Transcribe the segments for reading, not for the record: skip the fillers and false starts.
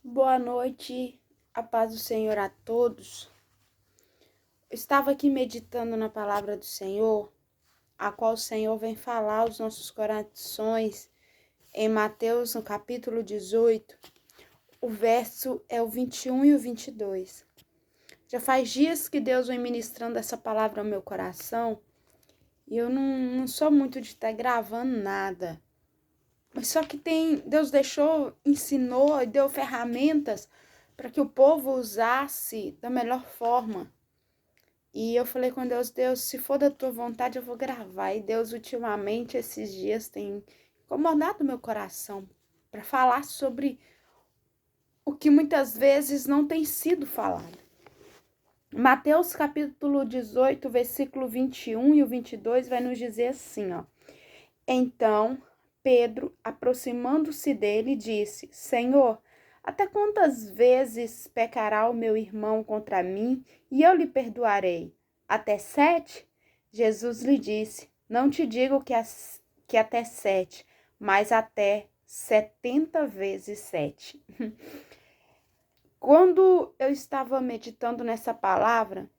Boa noite, a paz do Senhor a todos. Eu estava aqui meditando na palavra do Senhor, a qual o Senhor vem falar aos nossos corações em Mateus, no capítulo 18. O verso é o 21 e o 22. Já faz dias que Deus vem ministrando essa palavra ao meu coração e eu não sou muito de estar gravando nada. Mas só que Deus ensinou e deu ferramentas para que o povo usasse da melhor forma. E eu falei com Deus, se for da tua vontade, eu vou gravar. E Deus, ultimamente, esses dias, tem incomodado meu coração para falar sobre o que muitas vezes não tem sido falado. Mateus capítulo 18, versículo 21 e o 22 vai nos dizer assim, ó. Então, Pedro, aproximando-se dele, disse: Senhor, até quantas vezes pecará o meu irmão contra mim e eu lhe perdoarei? Até 7? Jesus lhe disse: Não te digo que até 7, mas até 70 vezes 7. Quando eu estava meditando nessa palavra,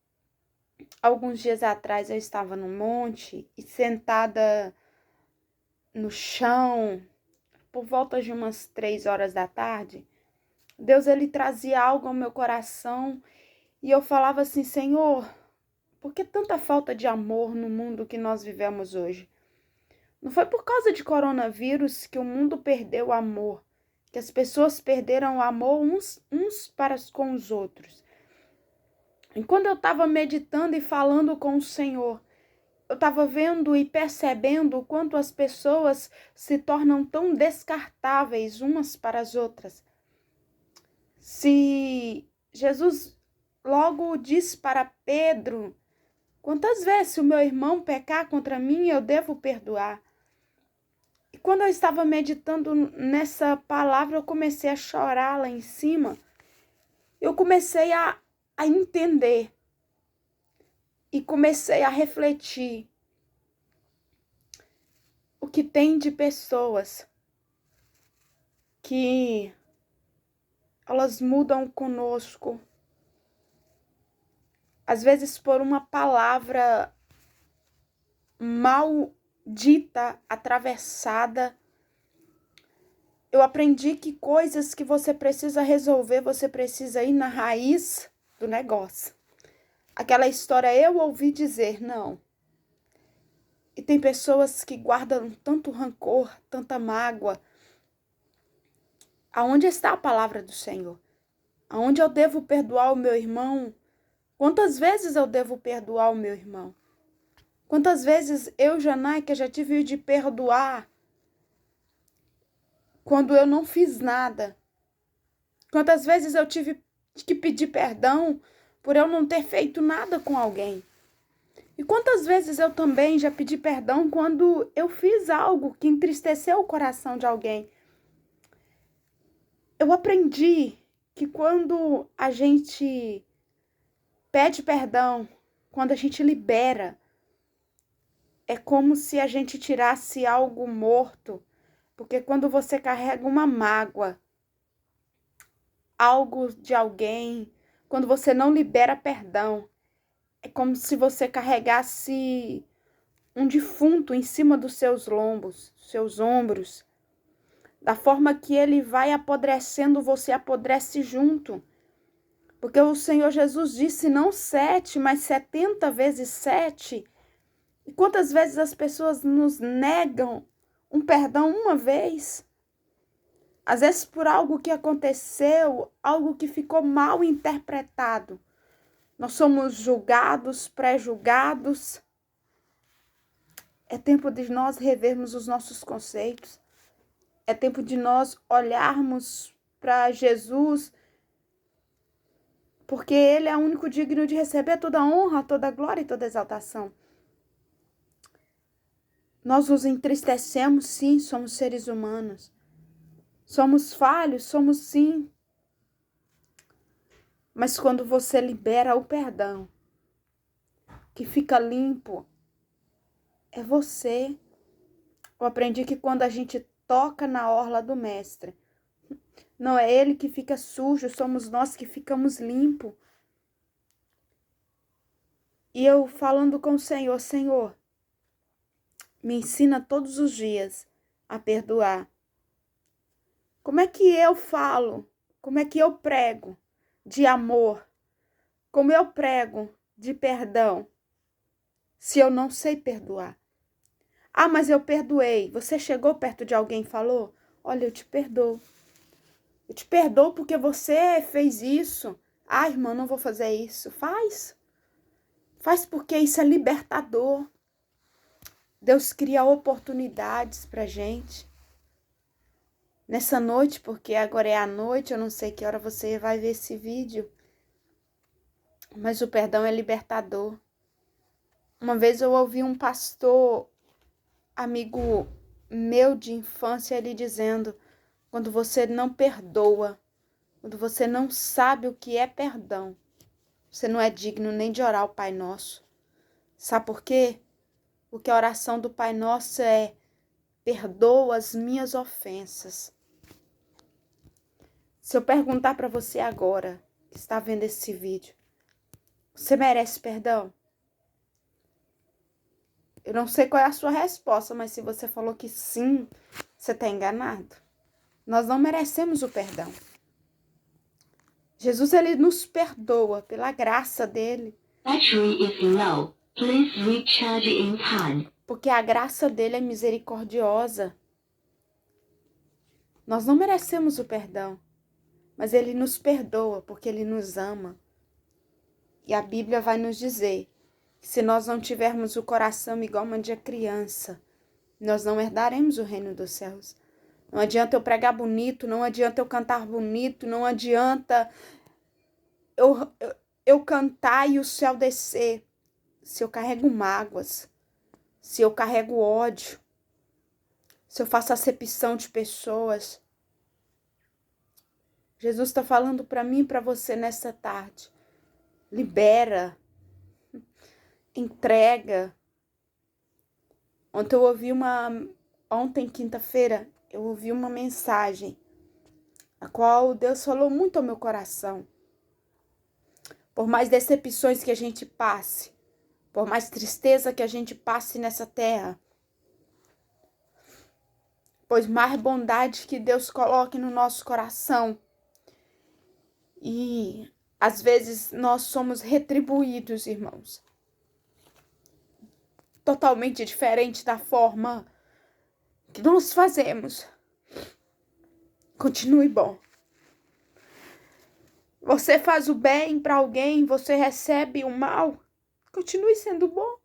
alguns dias atrás eu estava no monte e sentada no chão, por volta de umas 3 horas da tarde, Deus ele trazia algo ao meu coração e eu falava assim, Senhor, por que tanta falta de amor no mundo que nós vivemos hoje? Não foi por causa de coronavírus que o mundo perdeu o amor, que as pessoas perderam o amor uns para com os outros. E quando eu estava meditando e falando com o Senhor, eu estava vendo e percebendo o quanto as pessoas se tornam tão descartáveis umas para as outras. Se Jesus logo disse para Pedro, quantas vezes se o meu irmão pecar contra mim, eu devo perdoar? E quando eu estava meditando nessa palavra, eu comecei a chorar lá em cima. Eu comecei a entender e comecei a refletir o que tem de pessoas que elas mudam conosco, às vezes por uma palavra mal dita, atravessada. Eu aprendi que coisas que você precisa resolver, você precisa ir na raiz do negócio. Aquela história eu ouvi dizer, não. E tem pessoas que guardam tanto rancor, tanta mágoa. Aonde está a palavra do Senhor? Aonde eu devo perdoar o meu irmão? Quantas vezes eu devo perdoar o meu irmão? Quantas vezes eu, Janaika, já tive de perdoar quando eu não fiz nada? Quantas vezes eu tive que pedir perdão por eu não ter feito nada com alguém? E quantas vezes eu também já pedi perdão quando eu fiz algo que entristeceu o coração de alguém? Eu aprendi que quando a gente pede perdão, quando a gente libera, é como se a gente tirasse algo morto. Porque quando você carrega uma mágoa, algo de alguém, quando você não libera perdão, é como se você carregasse um defunto em cima dos seus lombos, seus ombros. Da forma que ele vai apodrecendo, você apodrece junto. Porque o Senhor Jesus disse não 7, mas 70 vezes 7. E quantas vezes as pessoas nos negam um perdão uma vez? Às vezes por algo que aconteceu, algo que ficou mal interpretado. Nós somos julgados, pré-julgados. É tempo de nós revermos os nossos conceitos. É tempo de nós olharmos para Jesus, porque Ele é o único digno de receber toda a honra, toda a glória e toda a exaltação. Nós nos entristecemos, sim, somos seres humanos. Somos falhos, somos sim. Mas quando você libera o perdão, que fica limpo, é você. Eu aprendi que quando a gente toca na orla do mestre, Não é ele que fica sujo, somos nós que ficamos limpos. E eu falando com o Senhor, Senhor, me ensina todos os dias a perdoar. Como é que eu falo? Como é que eu prego de amor? Como eu prego de perdão? Se eu não sei perdoar. Ah, mas eu perdoei. Você chegou perto de alguém e falou? Olha, eu te perdoo. Eu te perdoo porque você fez isso. Ah, irmã, não vou fazer isso. Faz. Faz porque isso é libertador. Deus cria oportunidades pra gente. Nessa noite, porque agora é a noite, eu não sei que hora você vai ver esse vídeo. Mas o perdão é libertador. Uma vez eu ouvi um pastor, amigo meu de infância, ele dizendo: quando você não perdoa, quando você não sabe o que é perdão, você não é digno nem de orar o Pai Nosso. Sabe por quê? Porque a oração do Pai Nosso é: perdoa as minhas ofensas. Se eu perguntar para você agora, que está vendo esse vídeo, você merece perdão? Eu não sei qual é a sua resposta, mas se você falou que sim, você está enganado. Nós não merecemos o perdão. Jesus, ele nos perdoa pela graça dele. Battery is low. Please recharge in time. Porque a graça dele é misericordiosa. Nós não merecemos o perdão, mas ele nos perdoa porque ele nos ama. E a Bíblia vai nos dizer que se nós não tivermos o coração igual uma de criança, nós não herdaremos o reino dos céus. Não adianta eu pregar bonito, não adianta eu cantar bonito, não adianta eu cantar e o céu descer. Se eu carrego mágoas, se eu carrego ódio, se eu faço acepção de pessoas. Jesus está falando para mim e para você nessa tarde. Libera, entrega. Ontem, quinta-feira, eu ouvi uma mensagem, a qual Deus falou muito ao meu coração. Por mais decepções que a gente passe, por mais tristeza que a gente passe nessa terra, pois mais bondade que Deus coloque no nosso coração. E às vezes nós somos retribuídos, irmãos. Totalmente diferente da forma que nós fazemos. Continue bom. Você faz o bem para alguém, você recebe o mal. Continue sendo bom.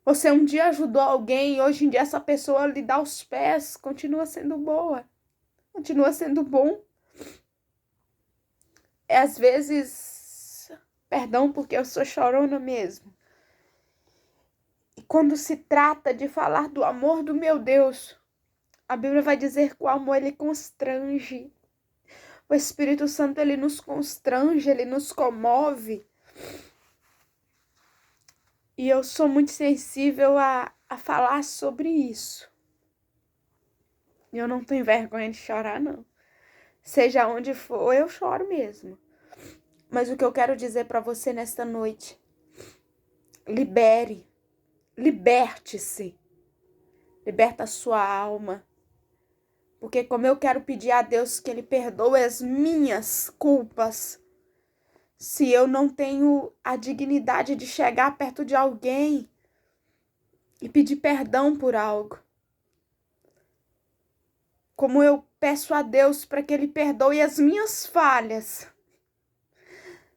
Você um dia ajudou alguém, hoje em dia essa pessoa lhe dá os pés. Continua sendo boa. Continua sendo bom. Às vezes, perdão porque eu sou chorona mesmo. E quando se trata de falar do amor do meu Deus, a Bíblia vai dizer que o amor ele constrange. O Espírito Santo ele nos constrange, ele nos comove. E eu sou muito sensível a falar sobre isso. E eu não tenho vergonha de chorar, não. Seja onde for, eu choro mesmo. Mas o que eu quero dizer para você nesta noite: libere, liberte-se, liberta a sua alma. Porque como eu quero pedir a Deus que Ele perdoe as minhas culpas, se eu não tenho a dignidade de chegar perto de alguém e pedir perdão por algo, como eu peço a Deus para que Ele perdoe as minhas falhas,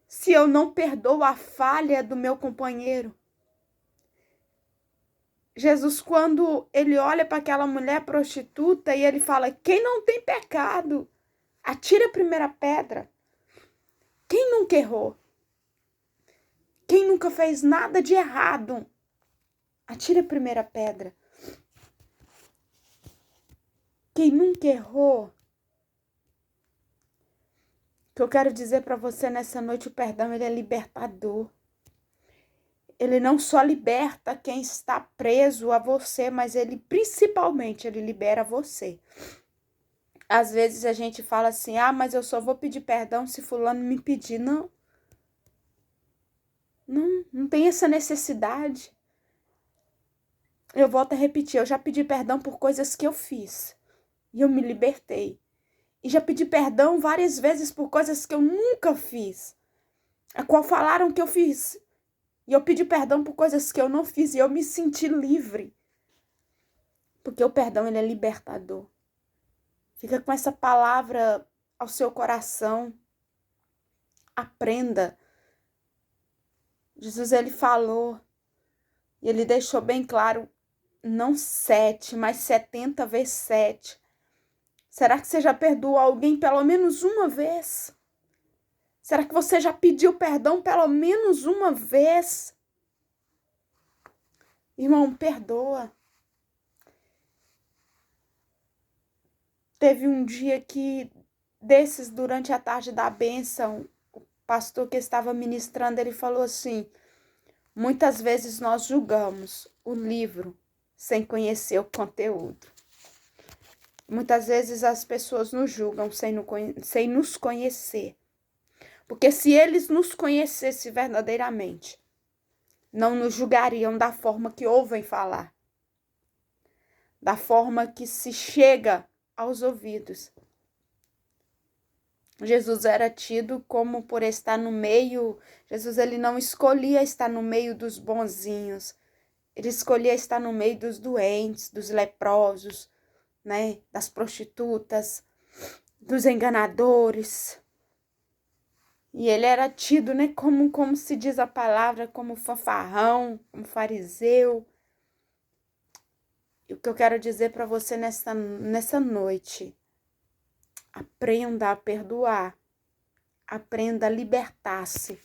se eu não perdoo a falha do meu companheiro. Jesus, quando ele olha para aquela mulher prostituta e ele fala: quem não tem pecado, atire a primeira pedra. Quem nunca errou? Quem nunca fez nada de errado? Atire a primeira pedra. Quem nunca errou? O que eu quero dizer para você nessa noite: o perdão ele é libertador. Ele não só liberta quem está preso a você, mas ele principalmente ele libera você. Às vezes a gente fala assim, mas eu só vou pedir perdão se fulano me pedir. Não, não tem essa necessidade. Eu volto a repetir, eu já pedi perdão por coisas que eu fiz e eu me libertei. E já pedi perdão várias vezes por coisas que eu nunca fiz, a qual falaram que eu fiz. E eu pedi perdão por coisas que eu não fiz e eu me senti livre. Porque o perdão, ele é libertador. Fica com essa palavra ao seu coração. Aprenda. Jesus, ele falou, e ele deixou bem claro, não 7, mas 70 vezes 7. Será que você já perdoou alguém pelo menos uma vez? Será que você já pediu perdão pelo menos uma vez? Irmão, perdoa. Teve um dia que, desses, durante a tarde da bênção, o pastor que estava ministrando, ele falou assim, muitas vezes nós julgamos o livro sem conhecer o conteúdo. Muitas vezes as pessoas nos julgam sem nos conhecer. Porque se eles nos conhecessem verdadeiramente, não nos julgariam da forma que ouvem falar, da forma que se chega aos ouvidos. Jesus era tido como por estar no meio. Jesus, ele não escolhia estar no meio dos bonzinhos. Ele escolhia estar no meio dos doentes, dos leprosos, né, das prostitutas, dos enganadores. E ele era tido, né, como se diz a palavra, como fanfarrão, como fariseu. E o que eu quero dizer para você nessa noite, aprenda a perdoar, aprenda a libertar-se,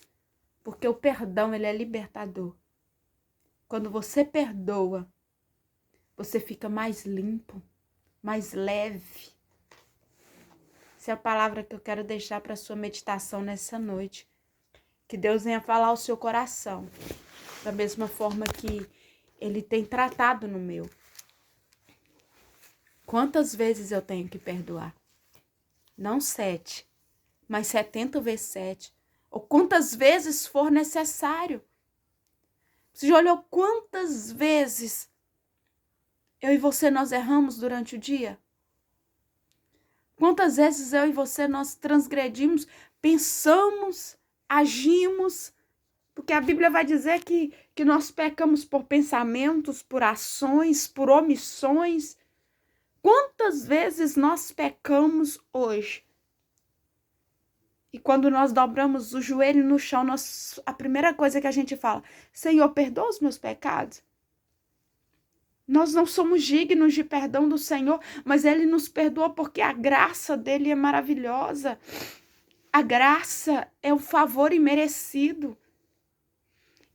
porque o perdão, ele é libertador. Quando você perdoa, você fica mais limpo, mais leve. Essa é a palavra que eu quero deixar para sua meditação nessa noite. Que Deus venha falar ao seu coração, da mesma forma que ele tem tratado no meu. Quantas vezes eu tenho que perdoar? Não 7, mas 70 vezes 7. Ou quantas vezes for necessário. Você já olhou quantas vezes eu e você nós erramos durante o dia? Quantas vezes eu e você nós transgredimos, pensamos, agimos, porque a Bíblia vai dizer que nós pecamos por pensamentos, por ações, por omissões. Quantas vezes nós pecamos hoje? E quando nós dobramos o joelho no chão, a primeira coisa que a gente fala, Senhor, perdoa os meus pecados. Nós não somos dignos de perdão do Senhor, mas Ele nos perdoa porque a graça dEle é maravilhosa. A graça é o favor imerecido.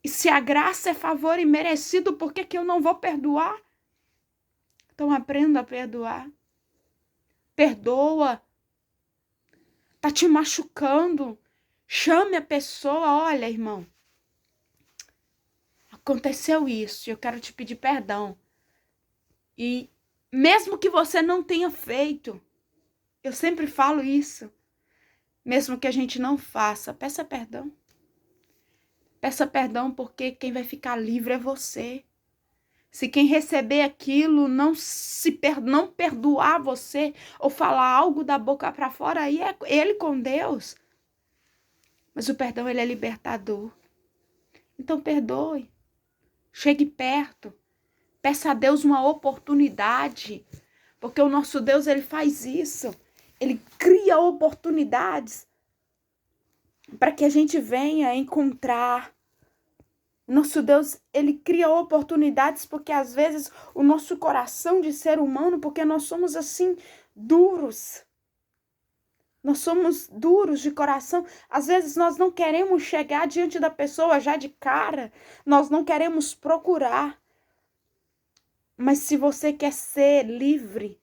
E se a graça é favor imerecido, por que eu não vou perdoar? Então aprenda a perdoar. Perdoa. Tá te machucando. Chame a pessoa, olha, irmão. Aconteceu isso, eu quero te pedir perdão. E mesmo que você não tenha feito, eu sempre falo isso, mesmo que a gente não faça, peça perdão. Peça perdão porque quem vai ficar livre é você. Se quem receber aquilo não perdoar você ou falar algo da boca para fora, aí é ele com Deus. Mas o perdão, ele é libertador. Então perdoe. Chegue perto. Peça a Deus uma oportunidade, porque o nosso Deus, ele faz isso. Ele cria oportunidades para que a gente venha encontrar. O nosso Deus, ele cria oportunidades porque às vezes o nosso coração de ser humano, porque nós somos assim duros. Nós somos duros de coração. Às vezes nós não queremos chegar diante da pessoa já de cara. Nós não queremos procurar. Mas se você quer ser livre,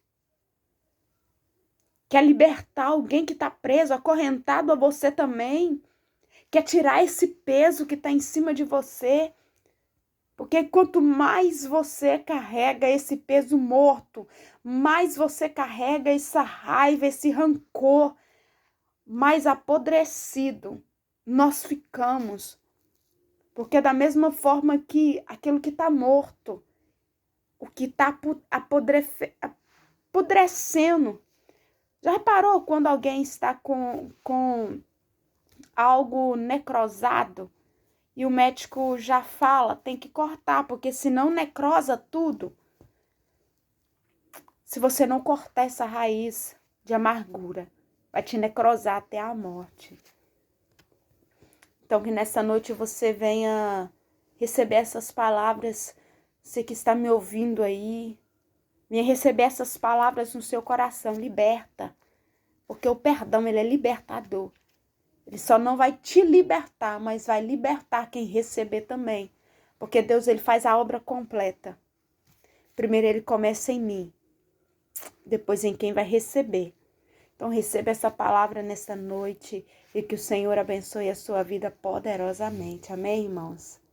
quer libertar alguém que está preso, acorrentado a você também, quer tirar esse peso que está em cima de você, Porque quanto mais você carrega esse peso morto, mais você carrega essa raiva, esse rancor, mais apodrecido nós ficamos. Porque da mesma forma que aquilo que está morto, o que está apodrecendo. Já reparou quando alguém está com algo necrosado e o médico já fala, tem que cortar, porque senão necrosa tudo. Se você não cortar essa raiz de amargura, vai te necrosar até a morte. Então que nessa noite você venha receber essas palavras, você que está me ouvindo aí, venha receber essas palavras no seu coração, liberta. Porque o perdão, ele é libertador. Ele só não vai te libertar, mas vai libertar quem receber também. Porque Deus, ele faz a obra completa. Primeiro ele começa em mim, depois em quem vai receber. Então receba essa palavra nessa noite e que o Senhor abençoe a sua vida poderosamente. Amém, irmãos?